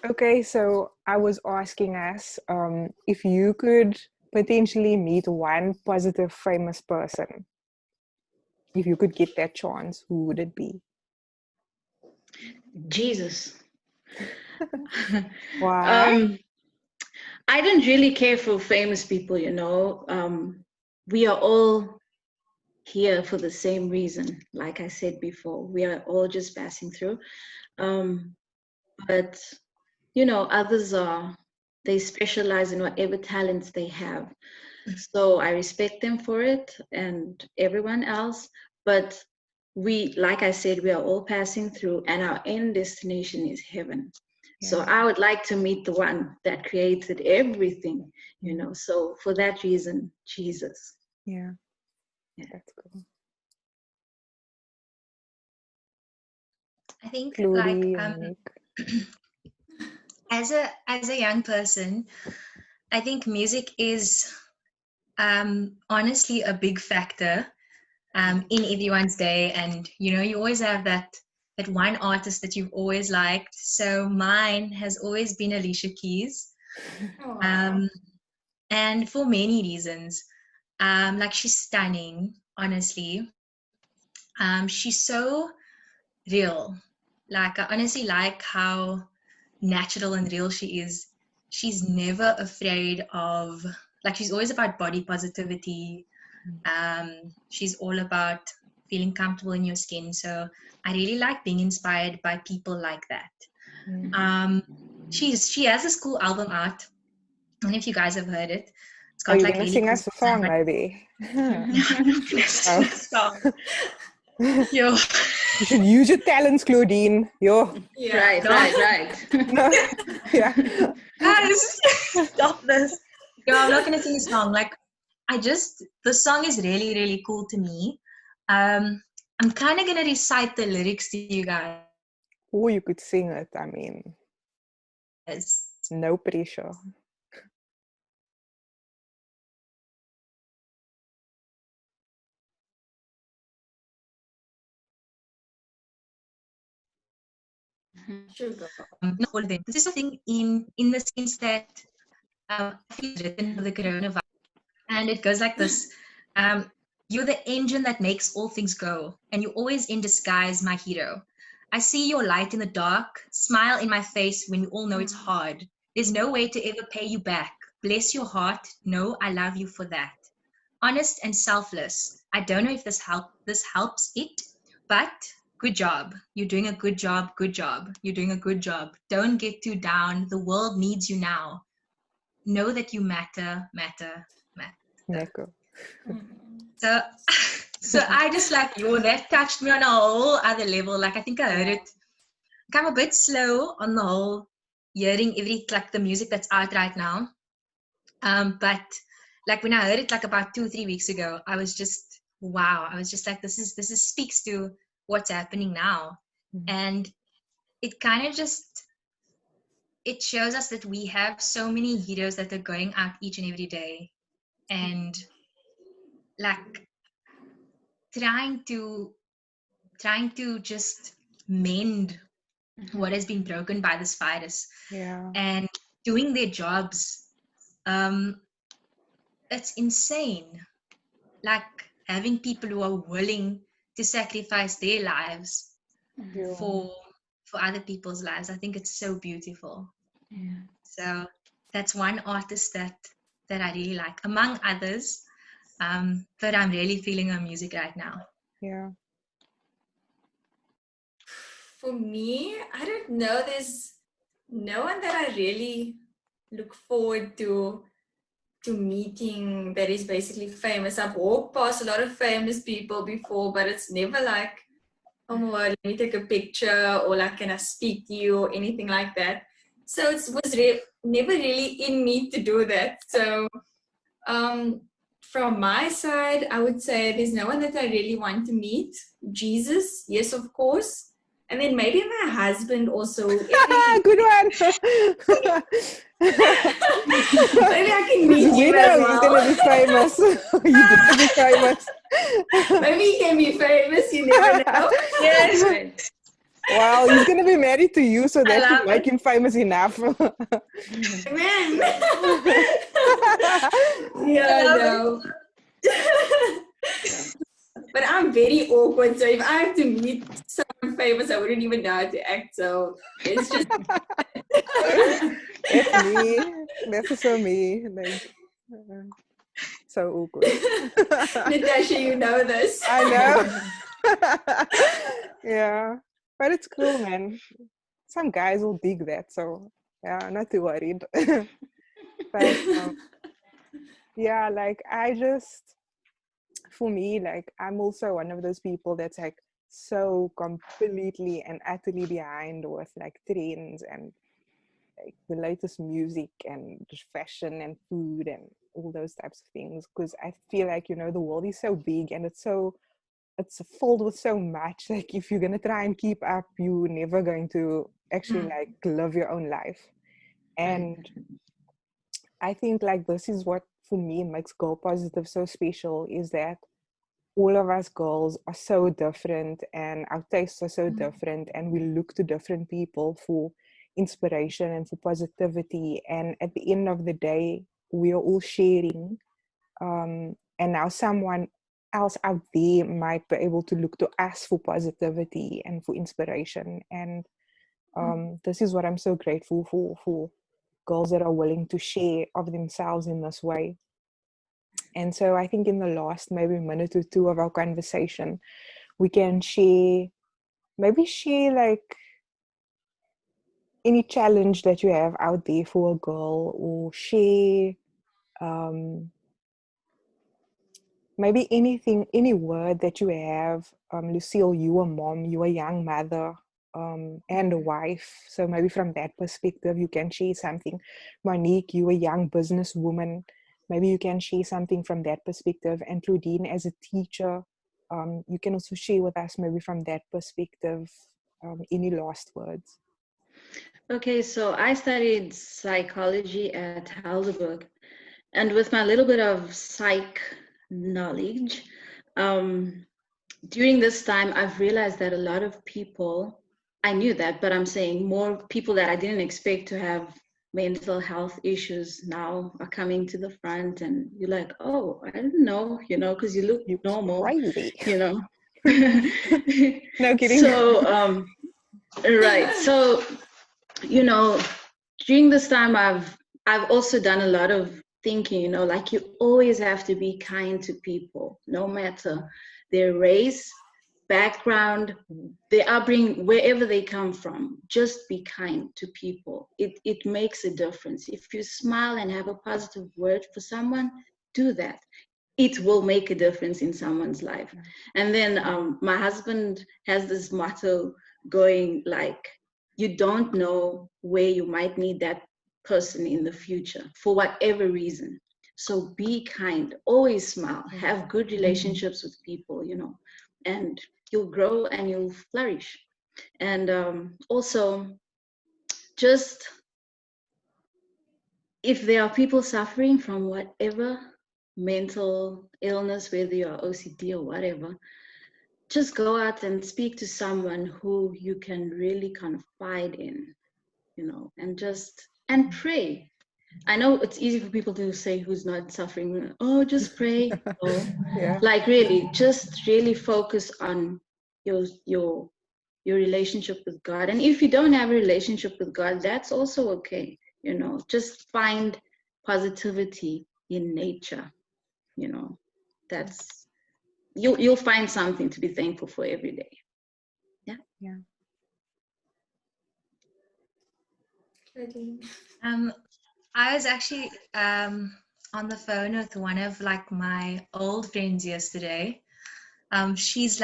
Okay, so I was asking us if you could potentially meet one positive famous person, if you could get that chance, who would it be? Jesus. Why? I don't really care for famous people, you know. We are all here for the same reason. Like I said before, we are all just passing through. But, you know, others they specialize in whatever talents they have. So I respect them for it and everyone else. But we, like I said, we are all passing through and our end destination is heaven. So Yeah. I would like to meet the one that created everything, you know. So for that reason, Jesus. Yeah, Yeah. that's cool. I think Chloe, Monique. as a young person, I think music is honestly a big factor in everyone's day, and you know, you always have that one artist that you've always liked. So mine has always been Alicia Keys, and for many reasons. Like, she's stunning, honestly. She's so real. Like, I honestly like how natural and real she is. She's never afraid of, like, she's always about body positivity. She's all about feeling comfortable in your skin. So I really like being inspired by people like that. She has a cool album out. I don't know if you guys have heard it. It's Are got you like gonna really sing cool us a song, maybe? song. Yo. You should use your talents, Claudine. Yo. Yeah. Right. Yeah. Guys, stop this. No, I'm not gonna sing a song. Like, the song is really, really cool to me. I'm kind of gonna recite the lyrics to you guys. Or you could sing it, I mean. No pressure. Not all of them. This is a thing in the sense that I feel written for the coronavirus, and it goes like this. You're the engine that makes all things go, and you're always in disguise, my hero. I see your light in the dark, smile in my face when we all know it's hard. There's no way to ever pay you back. Bless your heart, know I love you for that. Honest and selfless. I don't know if this helps it, but good job. You're doing a good job, good job. You're doing a good job. Don't get too down. The world needs you now. Know that you matter. Neko. So I just like, that touched me on a whole other level. Like, I think I heard it. I'm a bit slow on the whole hearing the music that's out right now. But like, when I heard it like about 2-3 weeks ago, I was just, wow. I was just like, this is speaks to what's happening now. And it kind of it shows us that we have so many heroes that are going out each and every day and like trying to just mend what has been broken by this virus. Yeah. And doing their jobs. It's insane. Like, having people who are willing to sacrifice their lives for other people's lives. I think it's so beautiful. Yeah. So that's one artist that I really like, among others. But I'm really feeling her music right now. Yeah. For me, I don't know. There's no one that I really look forward to meeting that is basically famous. I've walked past a lot of famous people before, but it's never like, oh my word, let me take a picture, or like, can I speak to you, or anything like that. So it was never really in me to do that. So from my side, I would say there's no one that I really want to meet. Jesus, yes, of course. And then maybe my husband also. Good one. Maybe I can meet him as well. He's going to be famous. He's going to be famous. Maybe he can be famous, you never know. Yes. Wow, he's gonna be married to you, so that love should make him famous enough. Man. I Yeah, love no. But I'm very awkward, so if I have to meet someone famous, I wouldn't even know how to act. So it's just That's me. That's so me. Like, so awkward. Natasha, you know this. I know. Yeah, but it's cool, man. Some guys will dig that, so yeah, not too worried. But yeah, like for me, like I'm also one of those people that's like so completely and utterly behind with like trends and like the latest music and just fashion and food and all those types of things, because I feel like, you know, the world is so big and it's filled with so much. Like if you're gonna try and keep up, you're never going to actually like live your own life. And I think like this is what for me makes Girl Positive so special, is that all of us girls are so different and our tastes are so different, and we look to different people for inspiration and for positivity, and at the end of the day we are all sharing, and now someone else out there might be able to look to us for positivity and for inspiration. And this is what I'm so grateful for girls that are willing to share of themselves in this way. And so I think in the last maybe minute or two of our conversation, we can share like any challenge that you have out there for a girl, or share maybe anything, any word that you have. Lucille, you a mom, you a young mother, and a wife. So maybe from that perspective, you can share something. Monique, you a young businesswoman. Maybe you can share something from that perspective. And Claudine, as a teacher, you can also share with us maybe from that perspective. Any last words? Okay, so I studied psychology at Heidelberg, and with my little bit of psych knowledge, during this time, I've realized that a lot of people, I knew that, but I'm saying more people that I didn't expect to have mental health issues now are coming to the front, and you're like, oh, I didn't know, you know, because you look normal, crazy, you know. No kidding. So, right. So, you know, during this time, I've also done a lot of thinking, you know, like you always have to be kind to people, no matter their race, background, their upbringing, wherever they come from. Just be kind to people. It makes a difference. If you smile and have a positive word for someone, do that. It will make a difference in someone's life. And then my husband has this motto going like, you don't know where you might need that person in the future for whatever reason. So be kind, always smile, have good relationships with people, you know, and you'll grow and you'll flourish. And also, just if there are people suffering from whatever mental illness, whether you're OCD or whatever, just go out and speak to someone who you can really confide in, you know, and pray. I know it's easy for people to say who's not suffering, oh, just pray. Or Yeah. like really, just really focus on your relationship with God. And if you don't have a relationship with God, that's also okay. You know, just find positivity in nature. You know, that's you'll find something to be thankful for every day. Yeah. Yeah. I was actually on the phone with one of like my old friends yesterday. She's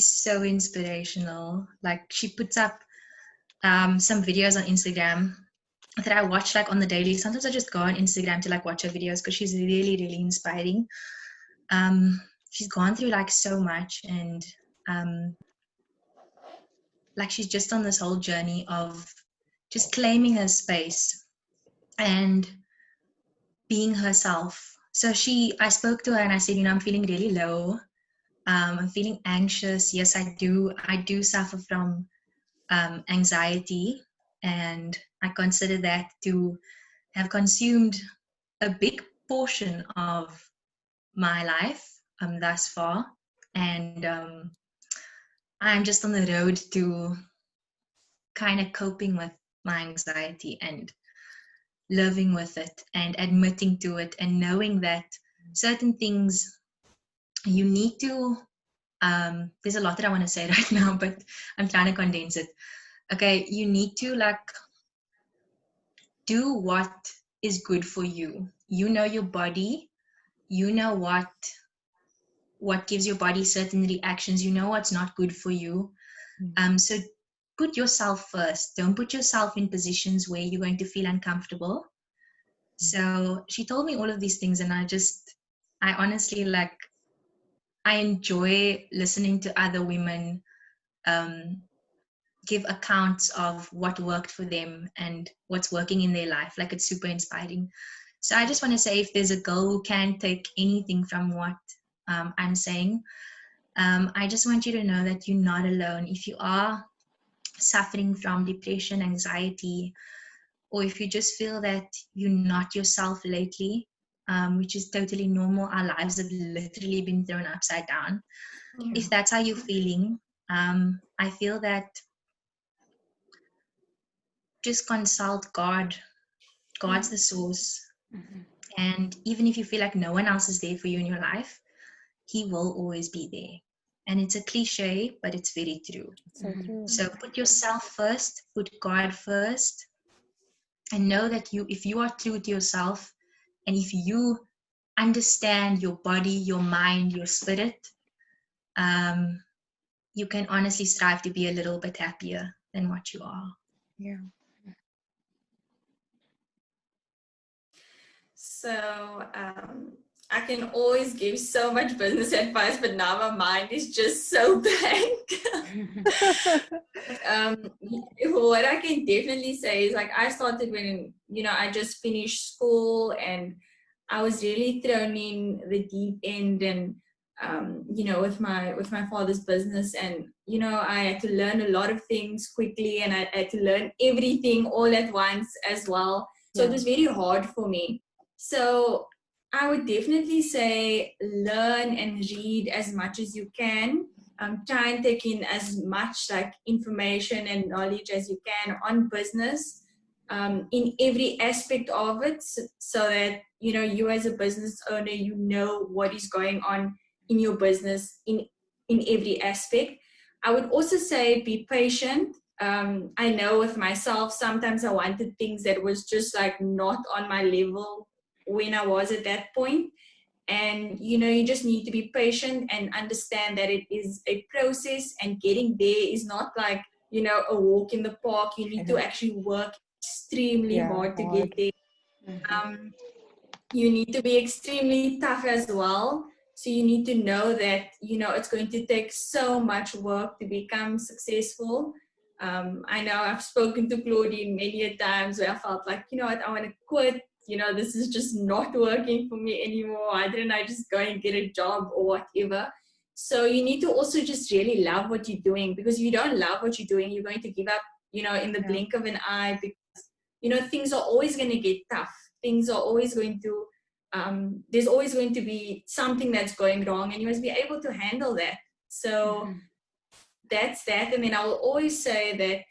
so inspirational. Like she puts up some videos on Instagram that I watch like on the daily. Sometimes I just go on Instagram to like watch her videos because she's really, really inspiring. She's gone through like so much, and like she's just on this whole journey of just claiming her space and being herself. So I spoke to her and I said, you know, I'm feeling really low. I'm feeling anxious. Yes, I do. I do suffer from anxiety, and I consider that to have consumed a big portion of my life thus far. And I'm just on the road to kind of coping with my anxiety and living with it and admitting to it and knowing that certain things you need to there's a lot that I want to say right now, but I'm trying to condense it. Okay, you need to like do what is good for you. You know your body, you know what gives your body certain reactions, you know what's not good for you. So put yourself first. Don't put yourself in positions where you're going to feel uncomfortable. So she told me all of these things, and I honestly like, I enjoy listening to other women give accounts of what worked for them and what's working in their life. Like, it's super inspiring. So I just want to say, if there's a girl who can take anything from what I'm saying, I just want you to know that you're not alone. If you are suffering from depression, anxiety, or if you just feel that you're not yourself lately, which is totally normal. Our lives have literally been thrown upside down. Yeah. If that's how you're feeling, I feel that just consult God. God's the source. And even if you feel like no one else is there for you in your life, He will always be there. And it's a cliche, but it's very true. So true. So put yourself first, put God first, and know that if you are true to yourself, and if you understand your body, your mind, your spirit, you can honestly strive to be a little bit happier than what you are. Yeah. So I can always give so much business advice, but now my mind is just so blank. What I can definitely say is, like, I started when, I just finished school, and I was really thrown in the deep end, and with my father's business, and I had to learn a lot of things quickly, and I had to learn everything all at once as well. So it was very hard for me. So I would definitely say learn and read as much as you can. Try and take in as much like information and knowledge as you can on business, in every aspect of it, so that you as a business owner, what is going on in your business in every aspect. I would also say be patient. I know with myself, sometimes I wanted things that was just like not on my level when I was at that point. And you just need to be patient and understand that it is a process, and getting there is not like a walk in the park. You need to actually work extremely hard to get there. You need to be extremely tough as well. So you need to know that it's going to take so much work to become successful. I know I've spoken to Claudine many a times where I felt like, what, I want to quit. This is just not working for me anymore. Why didn't I just go and get a job or whatever? So you need to also just really love what you're doing, because if you don't love what you're doing, you're going to give up, in the blink of an eye, because, things are always going to get tough. Things are always going to, there's always going to be something that's going wrong, and you must be able to handle that. So that's that. And then I will always say that,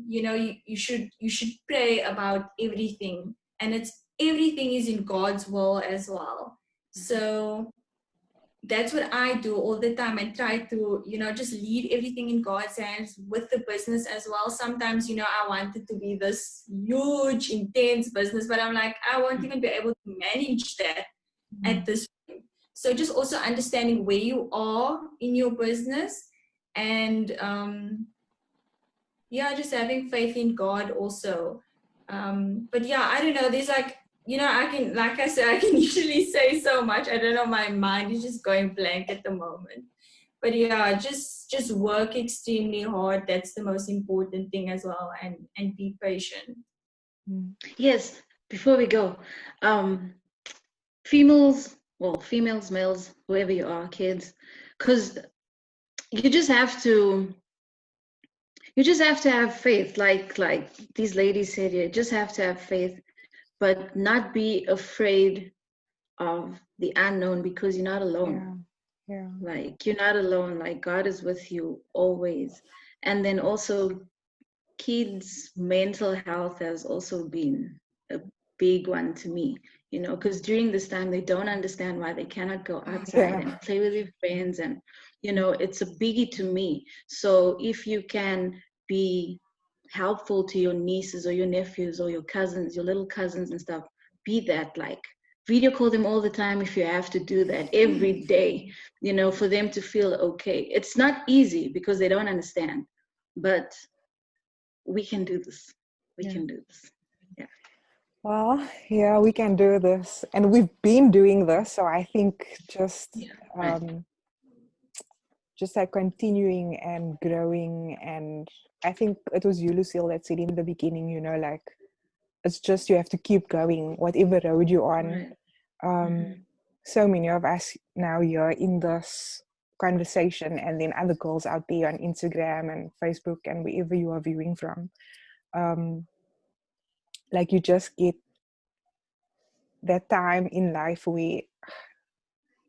you should pray about everything, and everything is in God's will as well. So that's what I do all the time, and try to, just leave everything in God's hands with the business as well. Sometimes, I want it to be this huge, intense business, but I'm like, I won't even be able to manage that at this point. So just also understanding where you are in your business, and just having faith in God also. But yeah, I don't know, there's like, I can usually say so much. I don't know, my mind is just going blank at the moment. But yeah, just work extremely hard. That's the most important thing as well, and be patient. Yes, before we go, females, males, whoever you are, kids, because you just have to have faith, like these ladies said here. Just have to have faith, but not be afraid of the unknown, because you're not alone. Yeah. Like, you're not alone. Like, God is with you always. And then also, kids' mental health has also been a big one to me, you know, because during this time they don't understand why they cannot go outside and play with their friends, and you know, it's a biggie to me. So if you can be helpful to your nieces or your nephews or your cousins, your little cousins and stuff, be that. Like, video call them all the time if you have to do that every day, you know, for them to feel okay. It's not easy because they don't understand, but we can do this. We can do this. Yeah. Well, yeah, we can do this. And we've been doing this. So I think just like continuing and growing. And I think it was you, Lucille, that said in the beginning, you know, like, it's just, you have to keep going, whatever road you're on. So many of us now here in this conversation, and then other girls out there on Instagram and Facebook and wherever you are viewing from, like, you just get that time in life where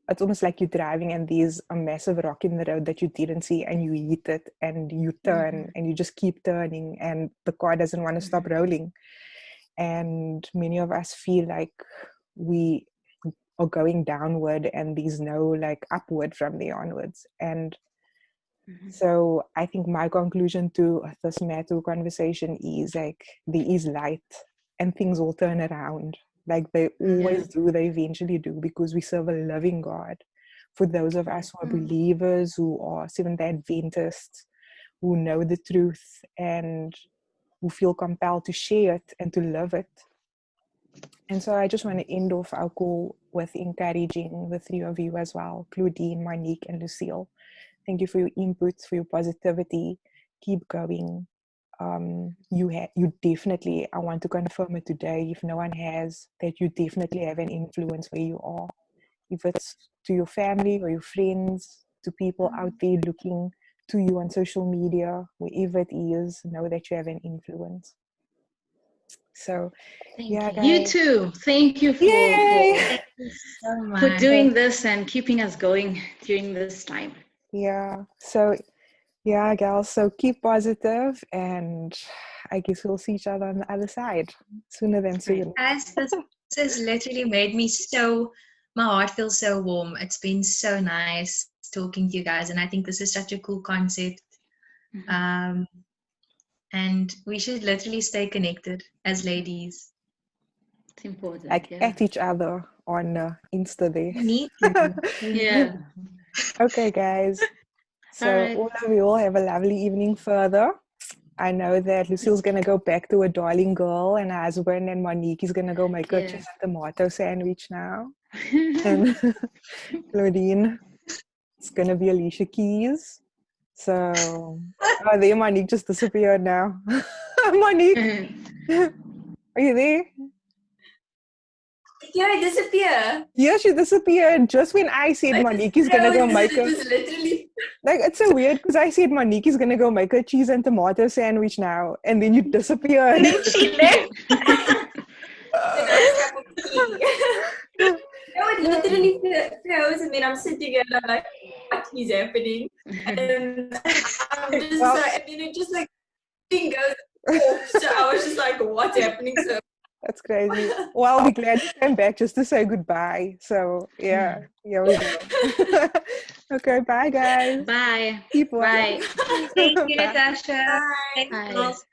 it's almost like you're driving and there's a massive rock in the road that you didn't see, and you hit it and you turn and you just keep turning, and the car doesn't want to stop rolling. And many of us feel like we are going downward and there's no like upward from there onwards. And so I think my conclusion to this Matu conversation is like, there is light and things will turn around. Like they always do, they eventually do, because we serve a loving God. For those of us who are believers, who are Seventh-day Adventists, who know the truth and who feel compelled to share it and to love it. And so I just want to end off our call with encouraging the three of you as well, Claudine, Monique, and Lucille. Thank you for your input, for your positivity. Keep going. You definitely, I want to confirm it today, if no one has, that you definitely have an influence where you are. If it's to your family or your friends, to people out there looking to you on social media, wherever it is, know that you have an influence. So, yeah, guys. You too. Thank you for doing this and keeping us going during this time. Yeah. So, yeah, gals. So keep positive, and I guess we'll see each other on the other side sooner than soon. Guys, this has literally made me my heart feels so warm. It's been so nice talking to you guys, and I think this is such a cool concept. And we should literally stay connected as ladies. It's important. Like at each other on Insta there. We need to. Yeah. Okay, guys. So all of you all have a lovely evening further. I know that Lucille's going to go back to a darling girl and her husband, and Monique is going to go make her cheese and tomato sandwich now. And Claudine, it's going to be Alicia Keys. So, there Monique just disappeared now. Monique, are you there? Did I disappear? Yeah, she disappeared just when I said Monique is going to go make her... literally... Like, it's so weird because I said Monique is going to go make a cheese and tomato sandwich now, and then you disappeared. And then she left. No, it literally froze, and then I'm sitting here and I'm like, what is happening? And I'm just like, and then it just like, thing goes off. So I was just like, what's happening? So that's crazy. Well, we're glad you came back just to say goodbye. So, yeah, here we go. Okay, bye, guys. Bye. Keep Bye. Thank you, Natasha. bye. Thanks,